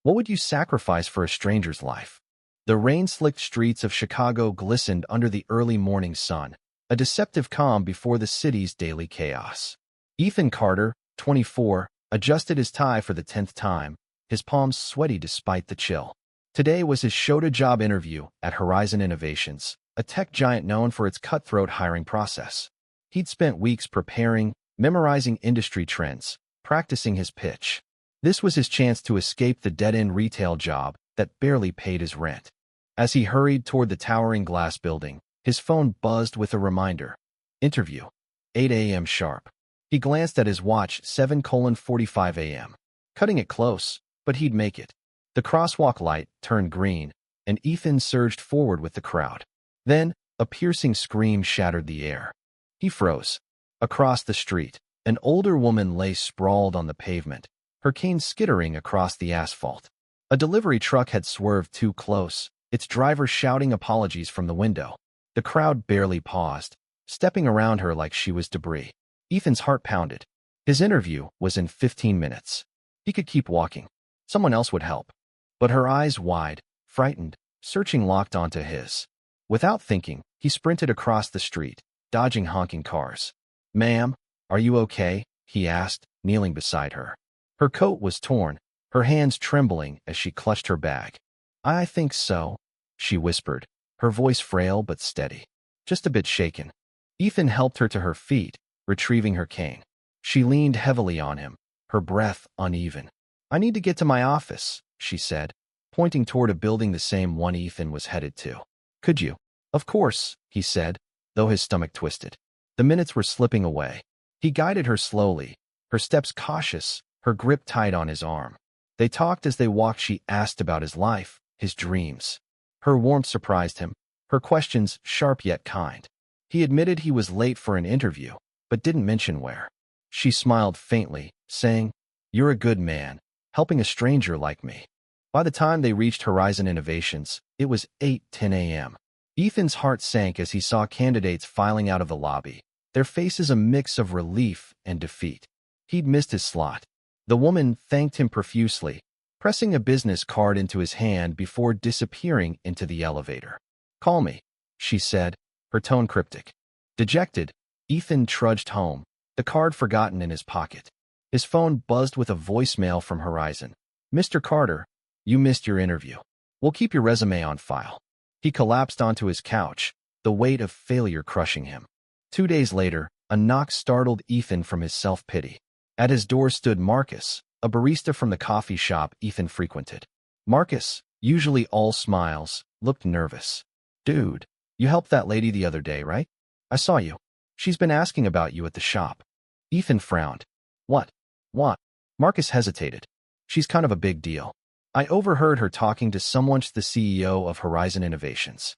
What would you sacrifice for a stranger's life? The rain-slicked streets of Chicago glistened under the early morning sun, a deceptive calm before the city's daily chaos. Ethan Carter, 24, adjusted his tie for the 10th time, his palms sweaty despite the chill. Today was his show-to-job interview at Horizon Innovations, a tech giant known for its cutthroat hiring process. He'd spent weeks preparing, memorizing industry trends, practicing his pitch. This was his chance to escape the dead-end retail job that barely paid his rent. As he hurried toward the towering glass building, his phone buzzed with a reminder. Interview. 8 a.m. sharp. He glanced at his watch, 7:45 a.m. Cutting it close, but he'd make it. The crosswalk light turned green, and Ethan surged forward with the crowd. Then, a piercing scream shattered the air. He froze. Across the street, an older woman lay sprawled on the pavement, her cane skittering across the asphalt. A delivery truck had swerved too close, its driver shouting apologies from the window. The crowd barely paused, stepping around her like she was debris. Ethan's heart pounded. His interview was in 15 minutes. He could keep walking. Someone else would help. But her eyes wide, frightened, searching locked onto his. Without thinking, he sprinted across the street, dodging honking cars. "Ma'am, are you okay?" he asked, kneeling beside her. Her coat was torn, her hands trembling as she clutched her bag. "I think so," she whispered, her voice frail but steady. Just a bit shaken. Ethan helped her to her feet, retrieving her cane. She leaned heavily on him, her breath uneven. "I need to get to my office," she said, pointing toward a building the same one Ethan was headed to. "Could you?" "Of course," he said, though his stomach twisted. The minutes were slipping away. He guided her slowly, her steps cautious, her grip tight on his arm. They talked as they walked. She asked about his life, his dreams. Her warmth surprised him, her questions sharp yet kind. He admitted he was late for an interview, but didn't mention where. She smiled faintly, saying, "You're a good man, helping a stranger like me." By the time they reached Horizon Innovations, it was 8:10 a.m. Ethan's heart sank as he saw candidates filing out of the lobby, their faces a mix of relief and defeat. He'd missed his slot. The woman thanked him profusely, pressing a business card into his hand before disappearing into the elevator. "Call me," she said, her tone cryptic. Dejected, Ethan trudged home, the card forgotten in his pocket. His phone buzzed with a voicemail from Horizon. "Mr. Carter, you missed your interview. We'll keep your resume on file." He collapsed onto his couch, the weight of failure crushing him. 2 days later, a knock startled Ethan from his self-pity. At his door stood Marcus, a barista from the coffee shop Ethan frequented. Marcus, usually all smiles, looked nervous. "Dude, you helped that lady the other day, right? I saw you. She's been asking about you at the shop." Ethan frowned. "What? What?" Marcus hesitated. "She's kind of a big deal. I overheard her talking to someone, the CEO of Horizon Innovations."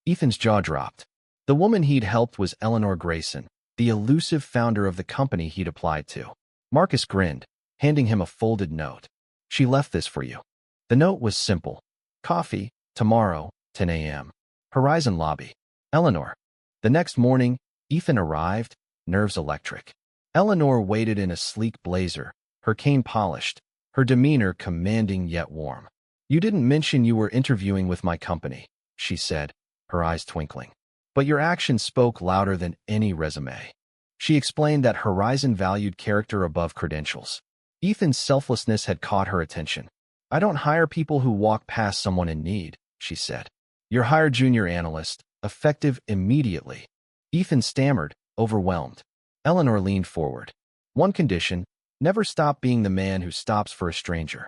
Ethan's jaw dropped. The woman he'd helped was Eleanor Grayson, the elusive founder of the company he'd applied to. Marcus grinned, handing him a folded note. "She left this for you." The note was simple. "Coffee, tomorrow, 10 a.m. Horizon lobby. Eleanor." The next morning, Ethan arrived, nerves electric. Eleanor waited in a sleek blazer, her cane polished, her demeanor commanding yet warm. "You didn't mention you were interviewing with my company," she said, her eyes twinkling. "But your actions spoke louder than any resume." She explained that Horizon valued character above credentials. Ethan's selflessness had caught her attention. "I don't hire people who walk past someone in need," she said. "You're hired junior analyst, effective immediately." Ethan stammered, overwhelmed. Eleanor leaned forward. "One condition, never stop being the man who stops for a stranger."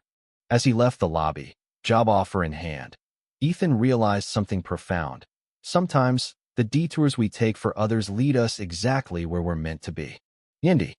As he left the lobby, job offer in hand, Ethan realized something profound. Sometimes, the detours we take for others lead us exactly where we're meant to be. Yendi.